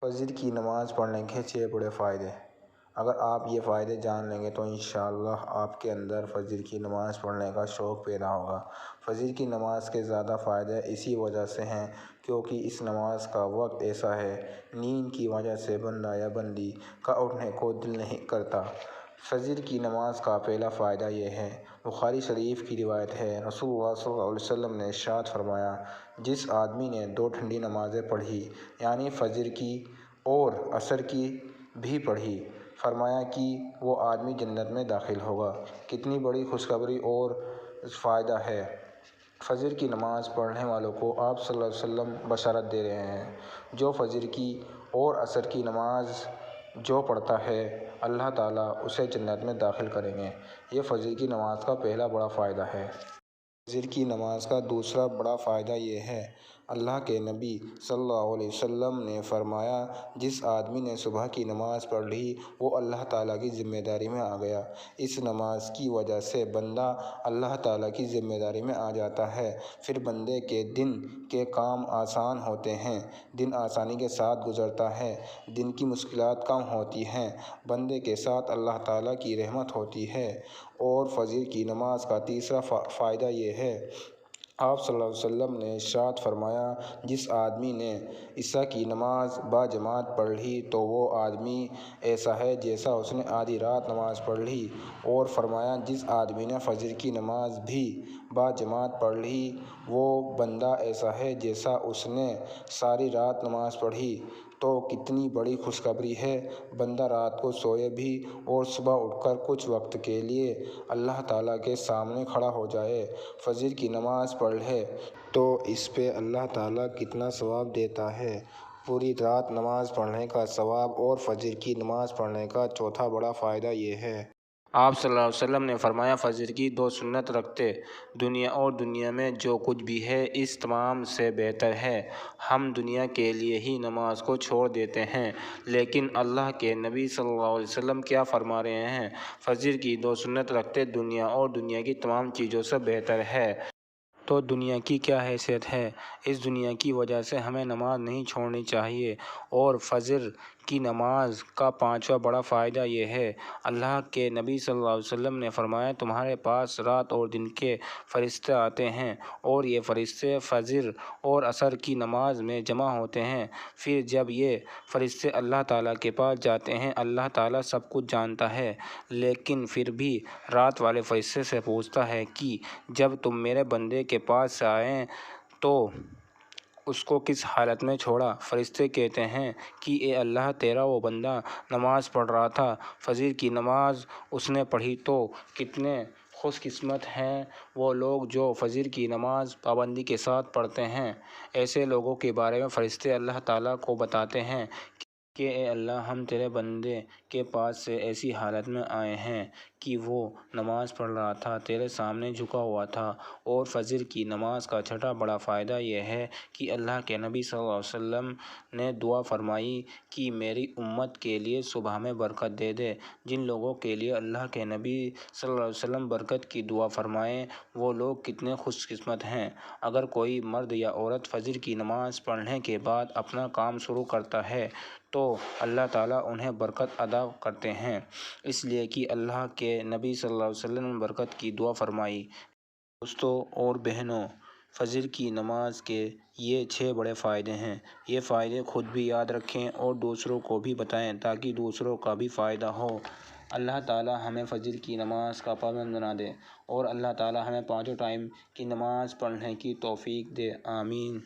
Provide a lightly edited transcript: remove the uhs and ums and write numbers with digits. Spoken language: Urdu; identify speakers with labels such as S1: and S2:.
S1: فجر کی نماز پڑھنے کے 6 بڑے فائدے۔ اگر آپ یہ فائدے جان لیں گے تو انشاءاللہ آپ کے اندر فجر کی نماز پڑھنے کا شوق پیدا ہوگا۔ فجر کی نماز کے زیادہ فائدے اسی وجہ سے ہیں کیونکہ اس نماز کا وقت ایسا ہے، نیند کی وجہ سے بندہ یا بندی کا اٹھنے کو دل نہیں کرتا۔ فجر کی نماز کا پہلا فائدہ یہ ہے، بخاری شریف کی روایت ہے، رسول اللہ صلی اللہ علیہ وسلم نے ارشاد فرمایا، جس آدمی نے 2 ٹھنڈی نمازیں پڑھی، یعنی فجر کی اور عصر کی بھی پڑھی، فرمایا کہ وہ آدمی جنت میں داخل ہوگا۔ کتنی بڑی خوشخبری اور فائدہ ہے۔ فجر کی نماز پڑھنے والوں کو آپ صلی اللہ علیہ وسلم بشارت دے رہے ہیں، جو فجر کی اور عصر کی نماز جو پڑھتا ہے اللہ تعالیٰ اسے جنت میں داخل کریں گے۔ یہ فجر کی نماز کا پہلا بڑا فائدہ ہے۔ فجر کی نماز کا دوسرا بڑا فائدہ یہ ہے، اللہ کے نبی صلی اللہ علیہ وسلم نے فرمایا، جس آدمی نے صبح کی نماز پڑھ لی وہ اللہ تعالیٰ کی ذمہ داری میں آ گیا۔ اس نماز کی وجہ سے بندہ اللہ تعالیٰ کی ذمہ داری میں آ جاتا ہے، پھر بندے کے دن کے کام آسان ہوتے ہیں، دن آسانی کے ساتھ گزرتا ہے، دن کی مشکلات کم ہوتی ہیں، بندے کے ساتھ اللہ تعالیٰ کی رحمت ہوتی ہے۔ اور فجر کی نماز کا تیسرا فائدہ یہ ہے، آپ صلی اللہ علیہ وسلم نے ارشاد فرمایا، جس آدمی نے عشاء کی نماز باجماعت پڑھ لی تو وہ آدمی ایسا ہے جیسا اس نے آدھی رات نماز پڑھ لی۔ اور فرمایا، جس آدمی نے فجر کی نماز بھی باجماعت پڑھ لی وہ بندہ ایسا ہے جیسا اس نے ساری رات نماز پڑھی۔ تو کتنی بڑی خوشخبری ہے، بندہ رات کو سوئے بھی اور صبح اٹھ کر کچھ وقت کے لیے اللہ تعالیٰ کے سامنے کھڑا ہو جائے، فجر کی نماز پڑھ لے تو اس پہ اللہ تعالیٰ کتنا ثواب دیتا ہے، پوری رات نماز پڑھنے کا ثواب۔ اور فجر کی نماز پڑھنے کا چوتھا بڑا فائدہ یہ ہے، آپ صلی اللہ علیہ وسلم نے فرمایا، فجر کی 2 سنت رکھتے دنیا اور دنیا میں جو کچھ بھی ہے اس تمام سے بہتر ہے۔ ہم دنیا کے لیے ہی نماز کو چھوڑ دیتے ہیں، لیکن اللہ کے نبی صلی اللہ علیہ وسلم کیا فرما رہے ہیں، فجر کی 2 سنت رکھتے دنیا اور دنیا کی تمام چیزوں سے بہتر ہے۔ تو دنیا کی کیا حیثیت ہے، اس دنیا کی وجہ سے ہمیں نماز نہیں چھوڑنی چاہیے۔ اور فجر کی نماز کا 5واں بڑا فائدہ یہ ہے، اللہ کے نبی صلی اللہ علیہ وسلم نے فرمایا، تمہارے پاس رات اور دن کے فرشتے آتے ہیں اور یہ فرشتے فجر اور عصر کی نماز میں جمع ہوتے ہیں، پھر جب یہ فرشتے اللہ تعالیٰ کے پاس جاتے ہیں اللہ تعالیٰ سب کچھ جانتا ہے، لیکن پھر بھی رات والے فرشتے سے پوچھتا ہے کہ جب تم میرے بندے کے پاس سے آئے تو اس کو کس حالت میں چھوڑا؟ فرشتے کہتے ہیں کہ اے اللہ، تیرا وہ بندہ نماز پڑھ رہا تھا، فجر کی نماز اس نے پڑھی۔ تو کتنے خوش قسمت ہیں وہ لوگ جو فجر کی نماز پابندی کے ساتھ پڑھتے ہیں۔ ایسے لوگوں کے بارے میں فرشتے اللہ تعالیٰ کو بتاتے ہیں کہ اے اللہ، ہم تیرے بندے کے پاس سے ایسی حالت میں آئے ہیں کہ وہ نماز پڑھ رہا تھا، تیرے سامنے جھکا ہوا تھا۔ اور فجر کی نماز کا چھٹا بڑا فائدہ یہ ہے کہ اللہ کے نبی صلی اللہ علیہ وسلم نے دعا فرمائی کہ میری امت کے لیے صبح میں برکت دے دے۔ جن لوگوں کے لیے اللہ کے نبی صلی اللہ علیہ وسلم برکت کی دعا فرمائیں وہ لوگ کتنے خوش قسمت ہیں۔ اگر کوئی مرد یا عورت فجر کی نماز پڑھنے کے بعد اپنا کام شروع کرتا ہے تو اللہ تعالیٰ انہیں برکت عطا کرتے ہیں، اس لیے کہ اللہ کے نبی صلی اللہ علیہ وسلم نے برکت کی دعا فرمائی۔ دوستو اور بہنوں، فجر کی نماز کے یہ 6 بڑے فائدے ہیں، یہ فائدے خود بھی یاد رکھیں اور دوسروں کو بھی بتائیں تاکہ دوسروں کا بھی فائدہ ہو۔ اللہ تعالیٰ ہمیں فجر کی نماز کا پابند بنا دے اور اللہ تعالیٰ ہمیں 5 ٹائم کی نماز پڑھنے کی توفیق دے، آمین۔